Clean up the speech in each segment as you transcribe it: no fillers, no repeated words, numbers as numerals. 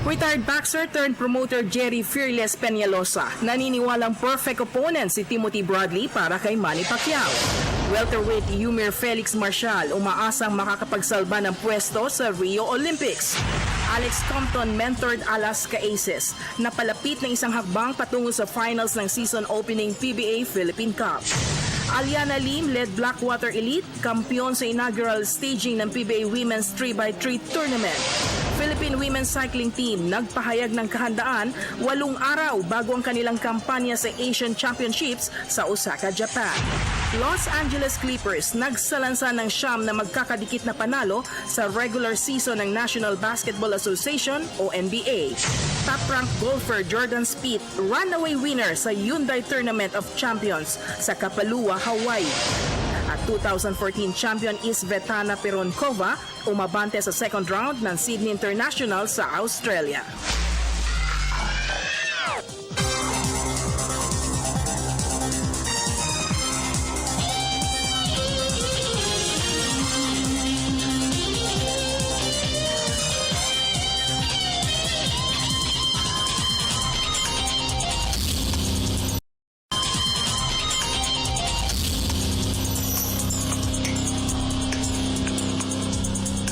Retired boxer turned promoter Jerry Fearless Peñalosa naniniwalang perfect opponent si Timothy Bradley para kay Manny Pacquiao. Welterweight Yumir Felix Marshall umaasang makakapagsalba ng pwesto sa Rio Olympics. Alex Compton mentored Alaska Aces na palapit ng isang hakbang patungo sa finals ng season opening PBA Philippine Cup. Aliana Lim led Blackwater Elite, kampiyon sa inaugural staging ng PBA Women's 3x3 Tournament. Philippine Women's Cycling Team nagpahayag ng kahandaan 8 araw bago ang kanilang kampanya sa Asian Championships sa Osaka, Japan. Los Angeles Clippers nagsalansa ng siyam na magkakadikit na panalo sa regular season ng National Basketball Association o NBA. Top-ranked golfer Jordan Spieth, runaway winner sa Hyundai Tournament of Champions sa Kapalua, Hawaii. At 2014 champion Svetlana Peronkova umabante sa second round ng Sydney International sa Australia.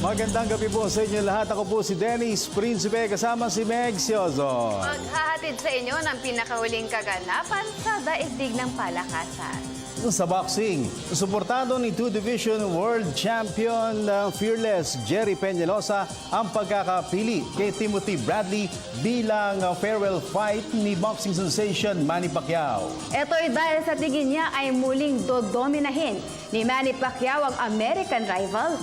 Magandang gabi po sa inyo lahat. Ako po si Dennis Principe kasama si Meg Siozo. Maghahatid sa inyo ng pinakahuling kaganapan sa daigdig ng palakasan. Sa boxing, suportado ni 2-Division World Champion Fearless Jerry Peñalosa ang pagkakapili kay Timothy Bradley bilang farewell fight ni boxing sensation Manny Pacquiao. Ito'y dahil sa tingin niya ay muling dodominahin ni Manny Pacquiao ang American rival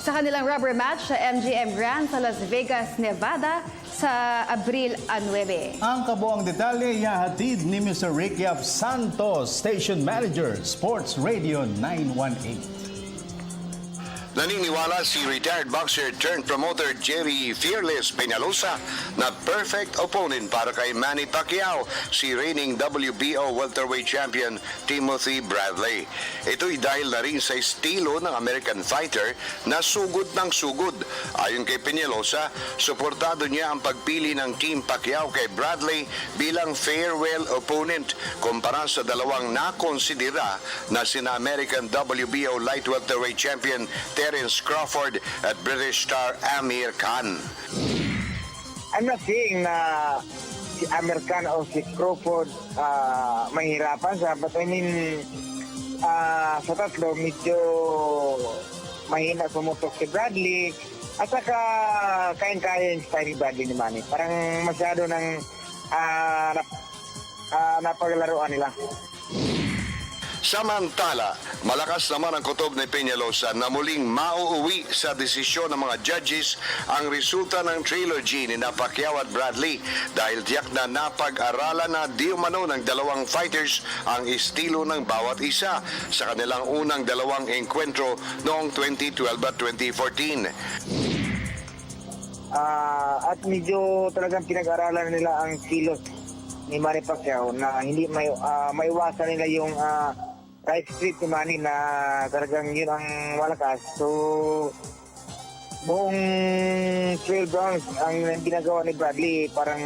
sa kanilang rubber match sa MGM Grand sa Las Vegas, Nevada sa Abril 9. Ang kabuang detalye ihahatid ni Mr. Rick Yap Santos, Station Manager, Sports Radio 918. Naniniwala si retired boxer turned promoter Jerry Fearless Peñalosa na perfect opponent para kay Manny Pacquiao, si reigning WBO welterweight champion Timothy Bradley. Ito'y dahil na rin sa estilo ng American fighter na sugod ng sugod. Ayon kay Peñalosa, suportado niya ang pagpili ng Team Pacquiao kay Bradley bilang farewell opponent kumpara sa dalawang nakonsidera na sina American WBO light welterweight champion Terence Crawford at British star Amir Khan. I'm not saying na si Amir Khan o si Crawford mahirapan sa, but I mean, sa tatlo, medyo mahina pumutok si Bradley at saka kain-kaya yung style ni Bradley ni Manny. Parang masyado ng napaglaruan nila. Samantala, malakas naman ang kutob ni Peñalosa na muling mauuwi sa desisyon ng mga judges ang resulta ng trilogy ni Pacquiao at Bradley dahil tiyak na napag-aralan na di umano ng dalawang fighters ang estilo ng bawat isa sa kanilang unang dalawang enkwentro noong 2012 at 2014. At medyo talagang pinag-aralan nila ang kilos ni Manny Pacquiao na hindi maiwasan nila yung right street ni Manny na talagang yun ang malakas. So, buong 12 rounds ang ginagawa ni Bradley, parang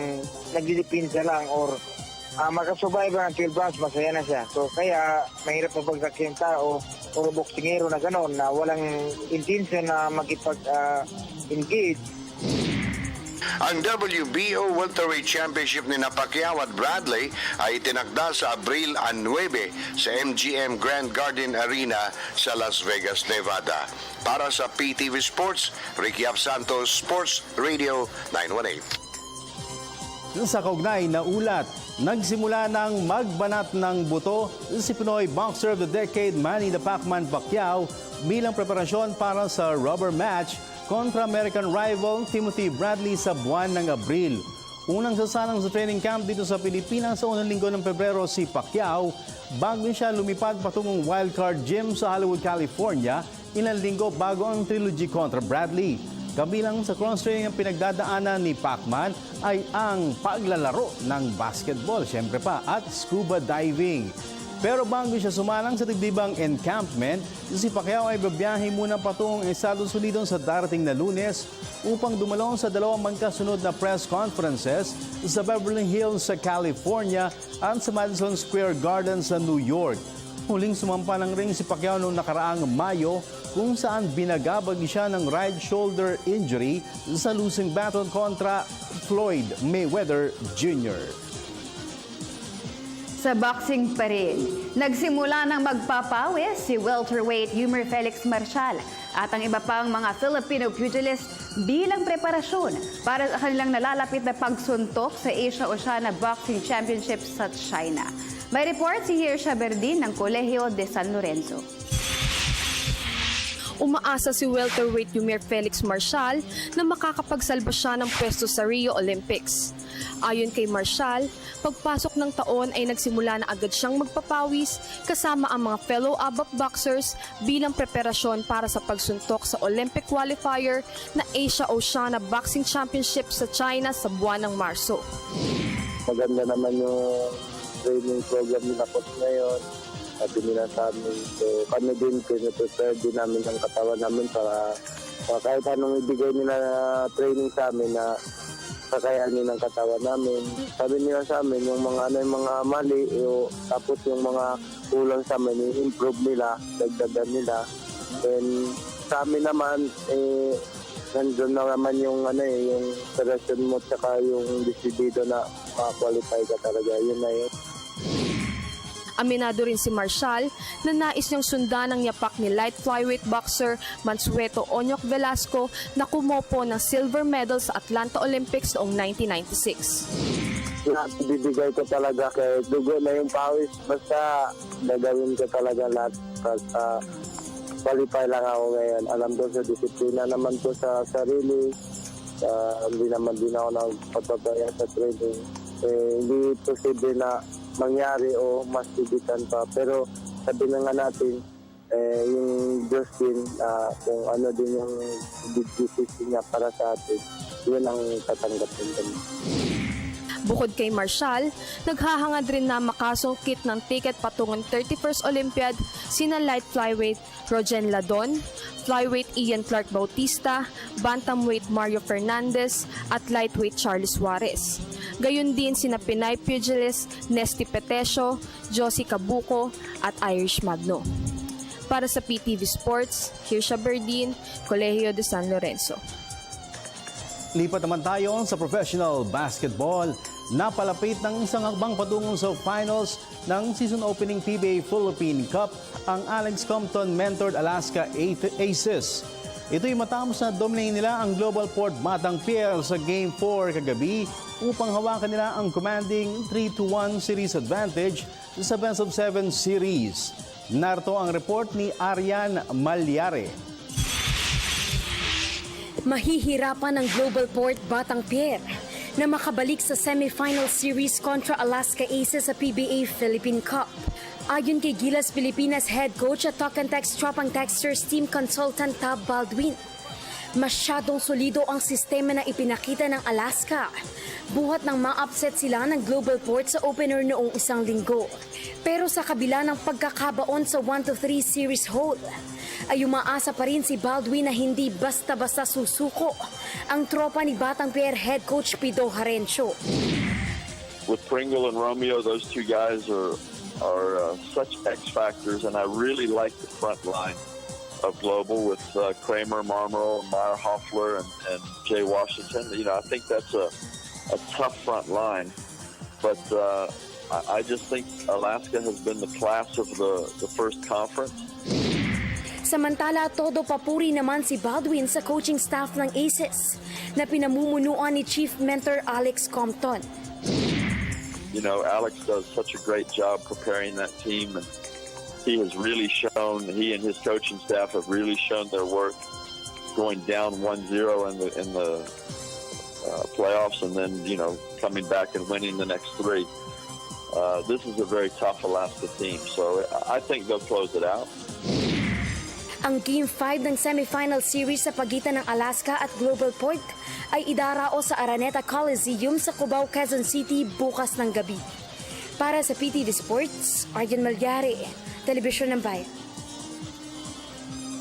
nagdidipinsa lang or makasurvive ng 12 rounds, masaya na siya. So, kaya mahirap mabagsak yung tao o boksingero na gano'n na walang intention na makipag-engage. Ang WBO Welterweight Championship ni Pacquiao at Bradley ay tinakda sa Abril 9 sa MGM Grand Garden Arena sa Las Vegas, Nevada. Para sa PTV Sports, Ricky Ab Santos, Sports Radio 918. Sa kaugnay na ulat, nagsimula ng magbanat ng buto si Pinoy Boxer of the Decade Manny the Pacman Pacquiao bilang preparasyon para sa rubber match kontra American rival Timothy Bradley sa buwan ng Abril. Unang sasanang sa training camp dito sa Pilipinas sa unang linggo ng Pebrero si Pacquiao bago siya lumipad patungong wildcard gym sa Hollywood, California ilang linggo bago ang trilogy kontra Bradley. Kabilang sa cross-training ang pinagdadaanan ni Pacman ay ang paglalaro ng basketball, syempre pa, at scuba diving. Pero bago siya sumalang sa dibdibang encampment, si Pacquiao ay babiyahe muna patungong Estados Unidos sa darating na Lunes upang dumalong sa dalawang magkasunod na press conferences sa Beverly Hills sa California at sa Madison Square Garden sa New York. Huling sumampa ng ring si Pacquiao noong nakaraang Mayo kung saan binagabag siya ng right shoulder injury sa losing battle kontra Floyd Mayweather Jr. Sa boxing pa rin, nagsimula ng magpapawis si welterweight Yumir Felix Marcial at ang iba pang mga Filipino pugilist bilang preparasyon para sa kanilang nalalapit na pagsuntok sa Asia-Oceania Boxing Championships sa China. May report si Hirsha Berdin ng Colegio de San Lorenzo. Umaasa si welterweight Yumir Felix Marcial na makakapagsalba siya ng pwesto sa Rio Olympics. Ayon kay Marcial, pagpasok ng taon ay nagsimula na agad siyang magpapawis kasama ang mga fellow ABAP boxers bilang preparasyon para sa pagsuntok sa Olympic qualifier na Asia-Oceania Boxing Championship sa China sa buwan ng Marso. Maganda naman yung training program nila po ngayon. Sabi nila sa amin. So kami din, prepare din namin ang katawan namin para kahit anong ibigay nila na training sa amin na kakayanin ng katawan namin. Sabi nila sa amin, yung mga mali, tapos yung mga kulang sa amin, i-improve nila, dagdagan nila. And sa amin naman, nandun na naman yung operasyon mo tsaka yung decidido na makakwalify ka talaga. Yun na yun. Aminado rin si Marcial na nais niyang sundan ang yapak ni light flyweight boxer Mansueto Onyok Velasco na kumopo ng silver medal sa Atlanta Olympics noong 1996. Bibigay ko talaga kay dugo na yung pawis. Basta gagawin ko talaga lahat. Qualify lang ako ngayon. Alam ko sa disiplina naman ko sa sarili. Hindi naman din ako nagpapabaya sa training. Hindi posible na mangyari o mas bibitan pa. Pero sabi na nga natin, yung Diyos din, kung ano din yung decision niya para sa atin, yun ang tatanggapin kami. Bukod kay Marcial, naghahangad rin na makasungkit ng ticket patungong 31st Olympiad sina light flyweight Rogen Ladon, flyweight Ian Clark Bautista, bantamweight Mario Fernandez at lightweight Charlie Suarez. Gayon din sina Pinay pugilist Nesty Petesio, Josie Cabuco at Irish Magno. Para sa PTV Sports, Hirsha Berdin, Colegio de San Lorenzo. Lipat naman tayo sa professional basketball. Napalapit ng isang hakbang patungo sa finals ng season opening PBA Philippine Cup ang Alex Compton mentored Alaska Aces. Ito'y matapos na dominahin nila ang Global Port Batang Pier sa Game 4 kagabi upang hawakan nila ang commanding 3-1 series advantage sa Best of 7 series. Narito ang report ni Arian Malyare. Mahihirapan ang Global Port Batang Pier na makabalik sa semifinal series kontra Alaska Aces sa PBA Philippine Cup. Ayon kay Gilas Pilipinas head coach at Talk and Text Tropang Texters team consultant Tab Baldwin, masyadong solido ang sistema na ipinakita ng Alaska. Buhat nang ma-upset sila ng Global Port sa opener noong isang linggo. Pero sa kabila ng pagkakabaon sa 1-3 series hold, ay umaasa pa rin si Baldwin na hindi basta-basta susuko ang tropa ni Batang Pier head coach Pido Harencio. With Pringle and Romeo, those two guys are such X factors, and I really like the front line of Global with Kramer, Marmero, Meyer Hoffler, and Jay Washington. You know, I think that's a tough front line, but I just think Alaska has been the class of the first conference. Samantala, todo papuri naman si Baldwin sa coaching staff ng Aces na pinamumunuan ni Chief Mentor Alex Compton. You know, Alex does such a great job preparing that team, and he has really shown, he and his coaching staff have really shown their work going down 1-0 in the playoffs, and then, you know, coming back and winning the next three. This is a very tough Alaska team, so I think they'll close it out. Ang Game 5 ng semifinal series sa pagitan ng Alaska at Global Port ay idarao sa Araneta Coliseum sa Cubao, Quezon City bukas ng gabi. Para sa PTV Sports, Arjen Malyari, Telebisyon ng Bayan.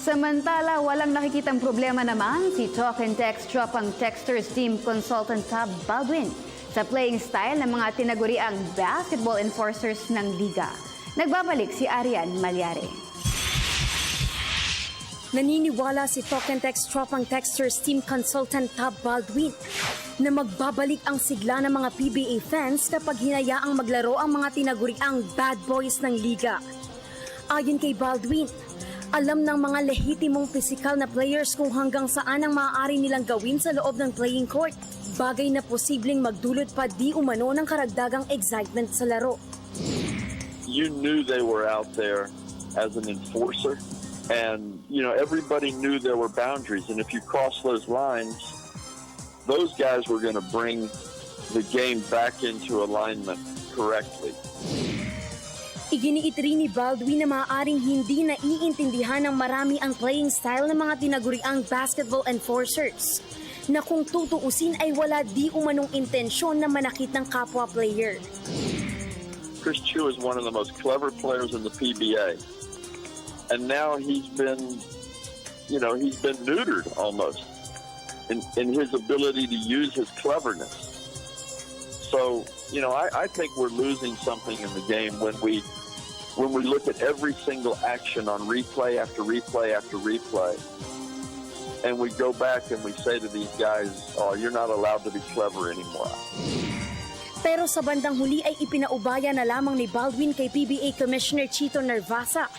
Samantala, walang nakikitang problema naman si Talk and Text Tropang Texters Team Consultant Tab Baldwin sa playing style ng mga tinaguriang basketball enforcers ng liga. Nagbabalik si Arian Malyari. Naniniwala si Talk and Text Tropang Texters Team Consultant Tab Baldwin na magbabalik ang sigla ng mga PBA fans kapag hinayaang maglaro ang mga tinaguriang bad boys ng liga. Ayon kay Baldwin, alam ng mga lehitimong pisikal na players kung hanggang saan ang maaari nilang gawin sa loob ng playing court. Bagay na posibleng magdulot pa di umano ng karagdagang excitement sa laro. You knew they were out there as an enforcer, and everybody knew there were boundaries, and if you cross those lines, those guys were going to bring the game back into alignment correctly. Iginiit rin ni Baldwin na maaaring hindi naiintindihan ng marami ang playing style ng mga tinaguriang basketball enforcers, na kung tutuusin ay wala di umanong intensyon na manakit ng kapwa player. Chris Chu is one of the most clever players in the PBA, and now he's been neutered almost in his ability to use his cleverness. So, I think we're losing something in the game when we look at every single action on replay after replay after replay, and we go back and we say to these guys, "Oh, you're not allowed to be clever anymore." Pero sa bandang huli ay ipinaubaya na lamang ni Baldwin kay PBA Commissioner Chito Narvasa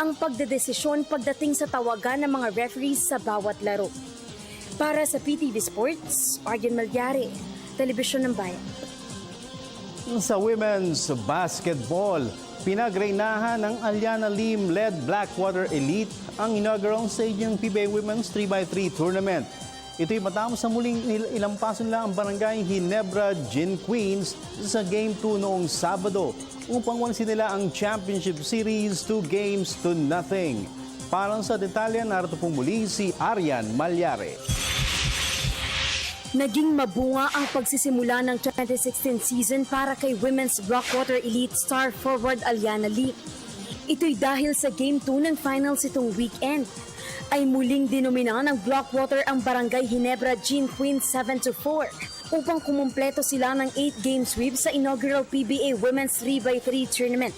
ang pagdedesisyon pagdating sa tawagan ng mga referees sa bawat laro. Para sa PTV Sports, Arjen Malyari, Telebisyon ng Bayan. Sa women's basketball, pinagreinahan ng Aliana Lim-led Blackwater Elite ang inaugural stage ng PBA Women's 3x3 Tournament. Ito'y matapos sa muling ilampasan lang ang barangay Ginebra Gin Queens sa Game 2 noong Sabado upang wansin nila ang Championship Series 2-0. Para sa detalye, narito po muli si Arian Malyari. Naging mabunga ang pagsisimula ng 2016 season para kay Women's Blackwater Elite star forward Aliana Lim. Ito'y dahil sa Game 2 ng finals itong weekend ay muling dinomina ng Blackwater ang Barangay Ginebra Gin Queens 7-4 upang kumumpleto sila ng 8-game sweep sa inaugural PBA Women's 3x3 Tournament.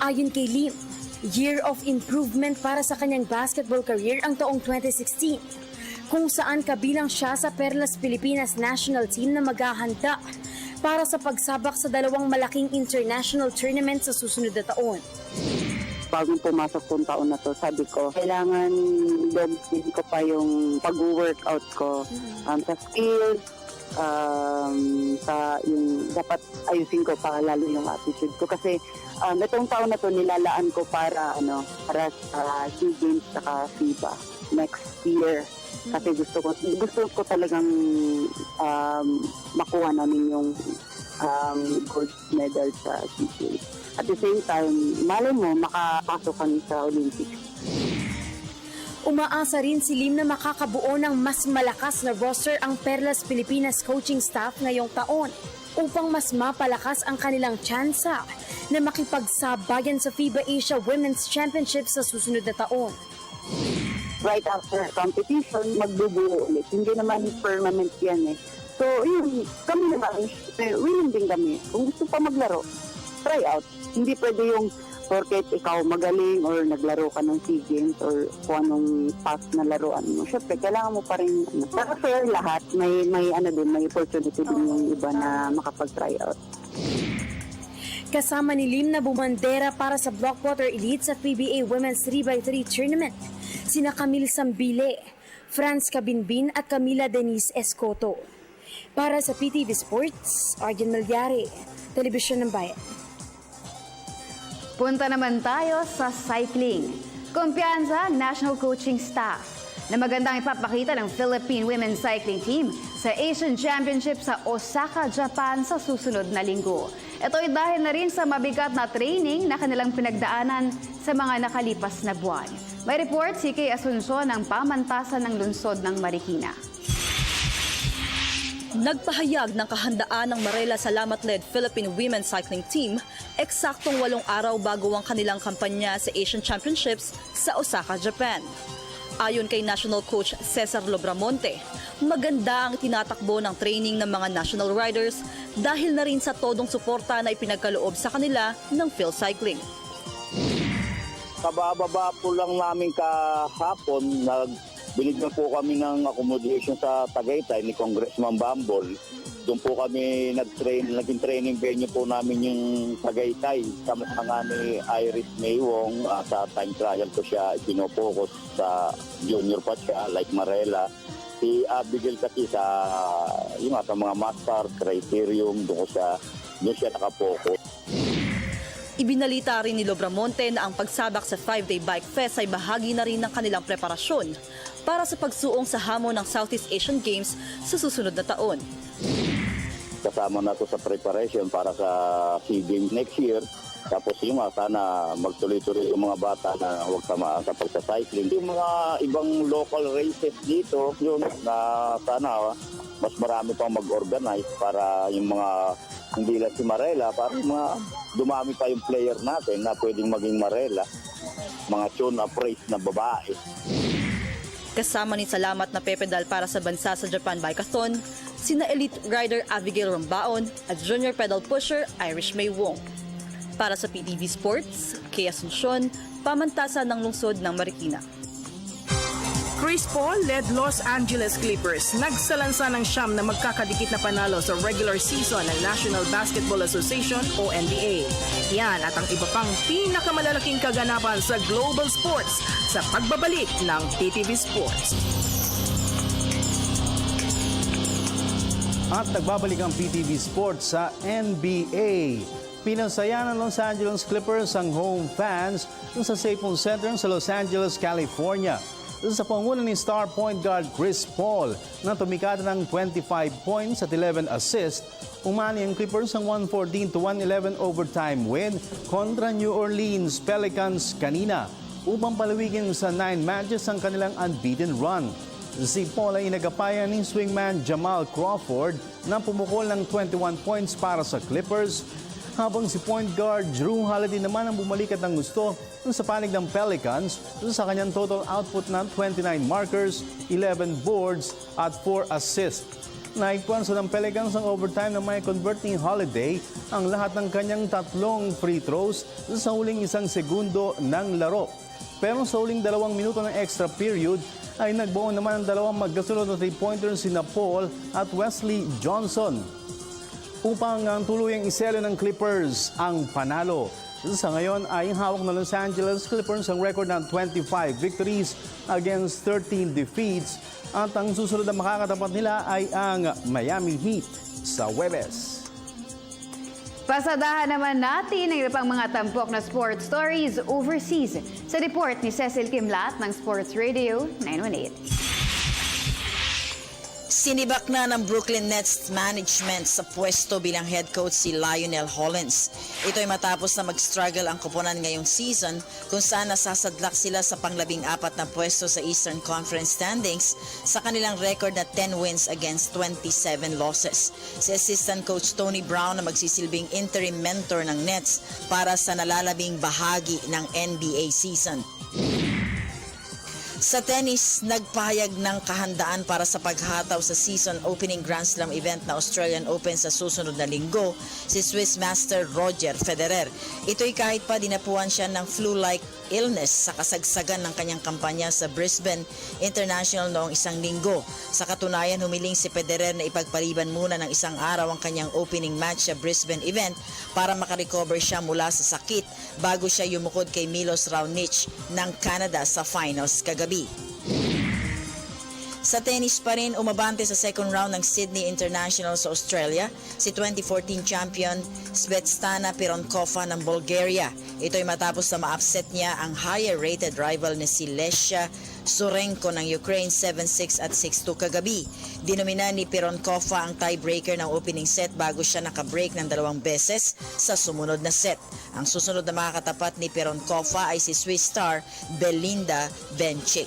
Ayon kay Lim, year of improvement para sa kanyang basketball career ang taong 2016, kung saan kabilang siya sa Perlas Pilipinas National Team na maghahanda para sa pagsabak sa dalawang malaking international tournament sa susunod na taon. Bagong pumasok pong taon na to, sabi ko, kailangan dogsin ko pa yung pag-workout ko sa skills, sa yung dapat ayusin ko pa lalo yung attitude ko. Kasi itong taon na to nilalaan ko para sa SEA Games saka FIBA next year. Kasi gusto ko talagang makuha namin yung gold medal sa SEA Games. At the same time, malay mo, makapasok kami sa Olympics. Umaasa rin si Lim na makakabuo ng mas malakas na roster ang Perlas Pilipinas coaching staff ngayong taon upang mas mapalakas ang kanilang tsansa na makipagsabayan sa FIBA Asia Women's Championship sa susunod na taon. Right after competition, magbubuo ulit. Hindi naman permanent yan eh. So, yun, kami naman, willing din kami. Kung gusto pa maglaro, try out. Hindi pwede yung porket ikaw magaling or naglaro ka ng SEA Games or kung anong past na laruan mo. Siyempre, kailangan mo pa rin, para fair lahat, may opportunity din yung iba na makapag-try out. Kasama ni Lim na bumandera para sa Blackwater Elite sa PBA Women's 3x3 Tournament, sina Camille Sambile, Franz Cabinbin at Camila Denise Escoto. Para sa PTV Sports, Arjen Malyari, Telebisyon ng Bayan. Punta naman tayo sa cycling. Kumpiyansa ang national coaching staff na magandang ipapakita ng Philippine Women's Cycling Team sa Asian Championship sa Osaka, Japan sa susunod na linggo. Ito ay dahil na rin sa mabigat na training na kanilang pinagdaanan sa mga nakalipas na buwan. May report si Kay Asuncion ng pamantasan ng lungsod ng Marikina. Nagpahayag ng kahandaan ng Marela Salamat-led Philippine Women's Cycling Team eksaktong 8 araw bago ang kanilang kampanya sa Asian Championships sa Osaka, Japan. Ayon kay National Coach Cesar Lobramonte, maganda ang tinatakbo ng training ng mga national riders dahil na rin sa todong suporta na ipinagkaloob sa kanila ng PhilCycling. Kabababa po lang namin kahapon, binigyan po kami ng accommodation sa Tagaytay ni Congressman Bambol. Doon po kami naging training venue po namin yung Tagaytay. Kami nga ni Iris Maywong, sa time trial ko siya pinopokus sa junior pa siya, like Marela. Si Abigail kasi sa mga master criterium, doon siya nakapokus. Ibinalita rin ni Lobramonte na ang pagsabak sa 5-day bike fest ay bahagi na rin ng kanilang preparasyon para sa pagsuong sa hamon ng Southeast Asian Games sa susunod na taon. Kasama na to sa preparation para sa SEA Games next year. Tapos sana magtuloy-tuloy yung mga bata na huwag tamaan sa pagsa-cycling. Yung mga ibang local races dito, yun na sana mas marami pang mag-organize para yung mga hindi lang si Marela, para dumami pa yung player natin na pwedeng maging Marela, mga tune praise na babae. Kasama ni Salamat na pepedal para sa bansa sa Japan Bikeathon, sina elite rider Abigail Rombaon at junior pedal pusher Irish May Wong. Para sa PTV Sports, Kay Asuncion, pamantasan ng lungsod ng Marikina. Chris Paul led Los Angeles Clippers. Nagsalansa ng siyam na magkakadikit na panalo sa regular season ng National Basketball Association o NBA. Yan at ang iba pang pinakamalalaking kaganapan sa global sports sa pagbabalik ng PTV Sports. At nagbabalik ang PTV Sports sa NBA. Pinasaya ng Los Angeles Clippers ang home fans sa Staples Center sa Los Angeles, California. Sa pangunan ni star point guard Chris Paul na tumikata ng 25 points at 11 assists, umani ang Clippers ang 114-111 overtime win kontra New Orleans Pelicans kanina upang palawigin sa 9 matches ang kanilang unbeaten run. Si Paul ay inagapayan ni swingman Jamal Crawford na pumukol ng 21 points para sa Clippers, habang si point guard Jrue Holiday naman ang bumalik at ng gusto sa panig ng Pelicans sa kanyang total output ng 29 markers, 11 boards at 4 assists. Naikwansa ng Pelicans ang overtime na may converting Holiday ang lahat ng kanyang 3 free throws sa huling 1 segundo ng laro. Pero sa huling 2 minuto ng extra period ay nagbuo naman ang 2 magkasunod na 3-pointers sina Paul at Wesley Johnson upang ang tuluyang iselo ng Clippers ang panalo. Sa ngayon ay hawak ng Los Angeles Clippers ang record ng 25 victories against 13 defeats at ang susunod na makakatapat nila ay ang Miami Heat sa Huwebes. Pasadahan naman natin ang iba pang mga tampok na sports stories overseas sa report ni Cecil Kimlat ng Sports Radio 918. Sinibak na ng Brooklyn Nets management sa pwesto bilang head coach si Lionel Hollins. Ito ay matapos na mag-struggle ang koponan ngayong season kung saan nasasadlak sila sa pang-14 na pwesto sa Eastern Conference standings sa kanilang record na 10 wins against 27 losses. Si assistant coach Tony Brown na magsisilbing interim mentor ng Nets para sa nalalabing bahagi ng NBA season. Sa tennis, nagpahayag ng kahandaan para sa paghataw sa season opening Grand Slam event na Australian Open sa susunod na linggo, si Swiss Master Roger Federer. Ito'y kahit pa dinapuan siya ng flu-like illness sa kasagsagan ng kanyang kampanya sa Brisbane International noong 1 linggo. Sa katunayan, humiling si Federer na ipagpaliban muna ng 1 araw ang kanyang opening match sa Brisbane event para makarecover siya mula sa sakit bago siya yumukod kay Milos Raonic ng Canada sa finals kagabi. Sa tennis pa rin, umabante sa second round ng Sydney International sa Australia si 2014 champion Svetlana Pironkova ng Bulgaria. Ito'y matapos na ma-upset niya ang higher-rated rival na si Lesia Surenko ng Ukraine 7-6 at 6-2 kagabi. Dinomina ni Pironkova ang tiebreaker ng opening set bago siya nakabreak ng 2 beses sa sumunod na set. Ang susunod na makakatapat ni Pironkova ay si Swiss star Belinda Bencic.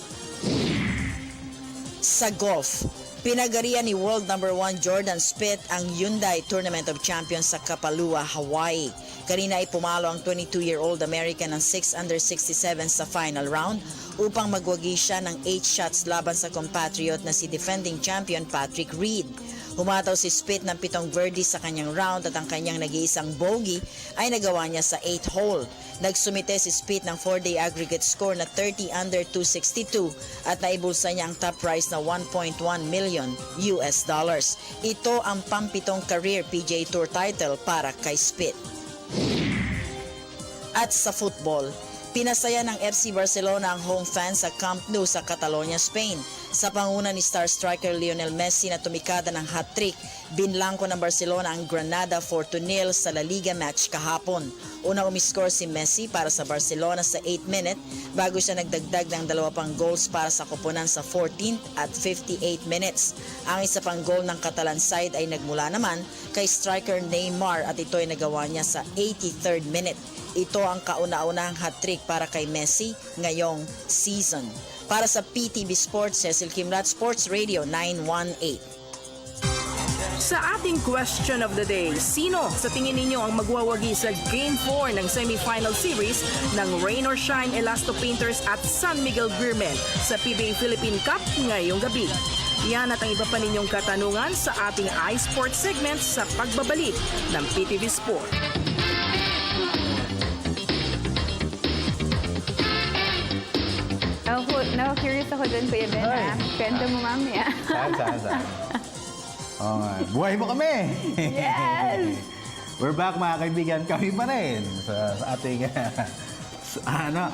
Sa golf, Pinagarian ni world number 1 Jordan Spieth ang Hyundai Tournament of Champions sa Kapalua, Hawaii. Kanina ay pumalo ang 22-year-old American ng 6 under 67 sa final round upang magwagi siya ng 8 shots laban sa compatriot na si defending champion Patrick Reed. Humataw si Spieth ng 7 birdies sa kanyang round at ang kanyang nag-iisang bogey ay nagawa niya sa 8th hole. Nagsumite si Spieth ng 4-day aggregate score na 30 under 262 at naibulsa niya ang top prize na $1.1 million. Ito ang pampitong career PGA Tour title para kay Spieth. At sa football, pinasaya ng FC Barcelona ang home fans sa Camp Nou sa Catalonia, Spain. Sa panguna ni star striker Lionel Messi na tumikada ng hat-trick, binlangko ng Barcelona ang Granada 4-0 sa La Liga match kahapon. Unang umiscore si Messi para sa Barcelona sa 8th minute bago siya nagdagdag ng 2 pang goals para sa koponan sa 14th at 58 minutes. Ang isa pang goal ng Catalan side ay nagmula naman kay striker Neymar at ito ay nagawa niya sa 83rd minute. Ito ang kauna-unahang hat-trick para kay Messi ngayong season. Para sa PTV Sports, Cecil Kimlat, Sports Radio 918. Sa ating question of the day, sino sa tingin ninyo ang magwawagi sa Game 4 ng semifinal series ng Rain or Shine Elasto Painters at San Miguel Beermen sa PBA Philippine Cup ngayong gabi? Yan at ang iba pa ninyong katanungan sa ating iSports segment sa pagbabalik ng PTV Sport. Curious ako dun, Kuya Ben, ha? Kwento mo mamaya. Saan? Oo nga. Buhay mo kami! Yes! We're back mga kaibigan. Kami pa rin sa ating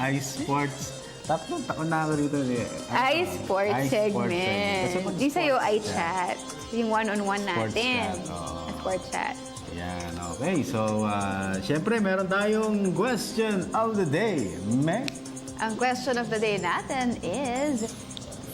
iSports. 3 taon na ako dito. iSports segment. Yung sa'yo, iChat. Yung one-on-one natin. Sports chat. Yan, okay. So, syempre, meron tayong question of the day. Ang question of the day natin is,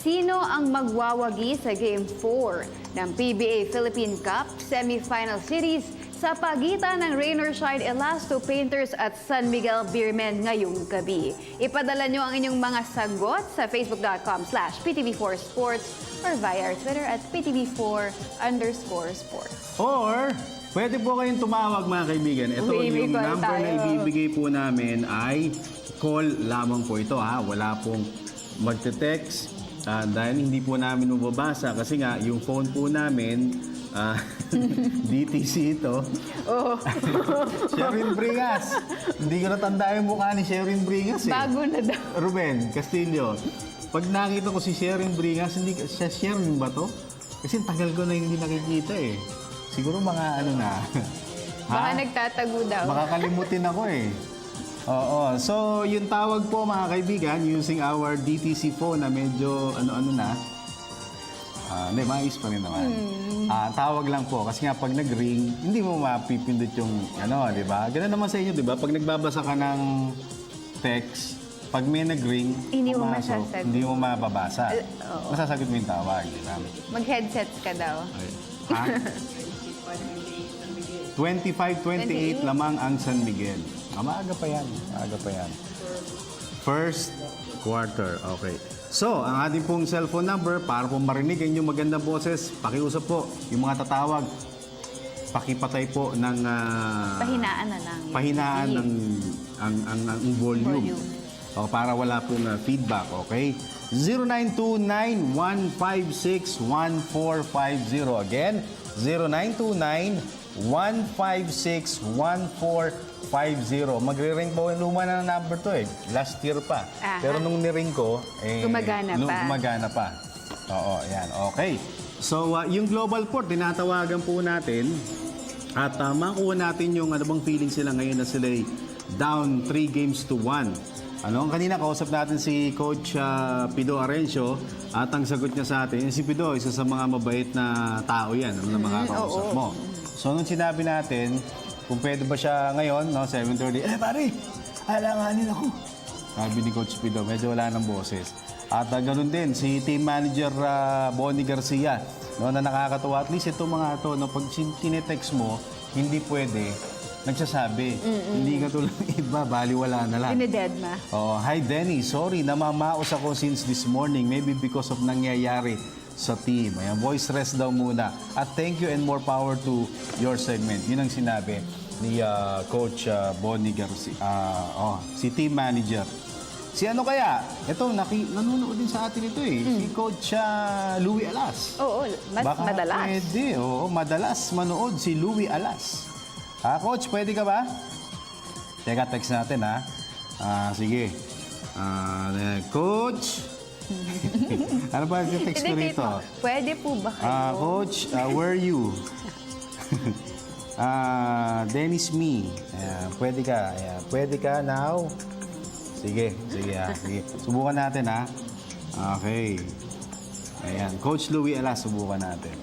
sino ang magwawagi sa Game 4 ng PBA Philippine Cup Semifinal Series sa pagitan ng Rain or Shine Elasto Painters at San Miguel Beermen ngayong gabi? Ipadala nyo ang inyong mga sagot sa facebook.com/PTV4Sports or via our Twitter at PTV4_sports. Or, pwede po kayong tumawag mga kaibigan. Ito yung number na ibibigay po namin ay call lamang po ito ha. Wala pong magte-text dahil hindi po namin mababasa kasi nga yung phone po namin DTC ito. Oh. Sherin Bringas. Hindi ko natanda yung mukha ni Sherin Bringas eh. Bago na daw. Ruben Castillo. Pag nakita ko si Sherin Bringas, hindi siya Sherin ba to? Kasi tagal ko na hindi nakikita eh. Siguro mga ano na. Baka nagtatago daw. Makakalimutin ako eh. Oo. So, yung tawag po mga kaibigan using our DTC phone na medyo ano-ano na. Hindi, maayos pa rin naman. Tawag lang po. Kasi nga pag nag-ring, hindi mo mapipindot yung ano, di ba? Ganun naman sa inyo, di ba? Pag nagbabasa ka ng text, pag may nag-ring, hindi mo masasagot. Hindi mo mababasa. Masasagot mo yung tawag, di ba? Mag-headsets ka daw. Ha? 25-28 lamang ang San Miguel. Maaga pa yan. First quarter. Okay. So, ang ating pong cellphone number, para po marinig ang inyong magandang boses, pakiusap po. Yung mga tatawag, pakipatay po ng... pahinaan na lang. Pahinaan ng ang volume. O, para wala pong feedback. Okay? 0929-156-1450. Again, 0929-156-1450. Magre-ring po yung luma na number to eh. Last year pa. Aha. Pero nung niring ko, gumagana pa. Oo, yan. Okay. So, yung Global Port, tinatawagan po natin at makuha natin yung ano bang feeling sila ngayon na sila down 3-1. Ano, kanina kausap natin si Coach Pido Arencio at ang sagot niya sa atin, si Pido, isa sa mga mabait na tao yan, na makakausap mo. So, nung sinabi natin, kung pwede ba siya ngayon, no, 7:30, pare, alanganin ako. Sabi ni Coach Pido, medyo wala ng boses. At ganun din, si Team Manager Bonnie Garcia, no, na nakakatuwa. At least itong mga ito, no, pag tinetext mo, hindi pwede, nagsasabi. Hindi ka tulad iba, baliwala na lang. Dinededma. Hi Denny, sorry, namamaos ako since this morning. Maybe because of nangyayari sa team. Ayan, voice rest daw muna. At thank you and more power to your segment. Yun ang sinabi ni Coach Bonnie Garcia, si team manager. Si ano kaya? Ito, nanonood din sa atin ito eh. Si Coach Louie Alas. Oo, madalas. Pwede, madalas manood si Louie Alas. Coach, pwede ka ba? Teka, text natin ha. Sige. Coach. Ano ba yung text ko rito? Pwede po ba kayo? Coach, where are you? Dennis Me. Pwede ka. Pwede ka now? Sige. Subukan natin, ha? Okay. Ayan. Coach Louie Alas, subukan natin.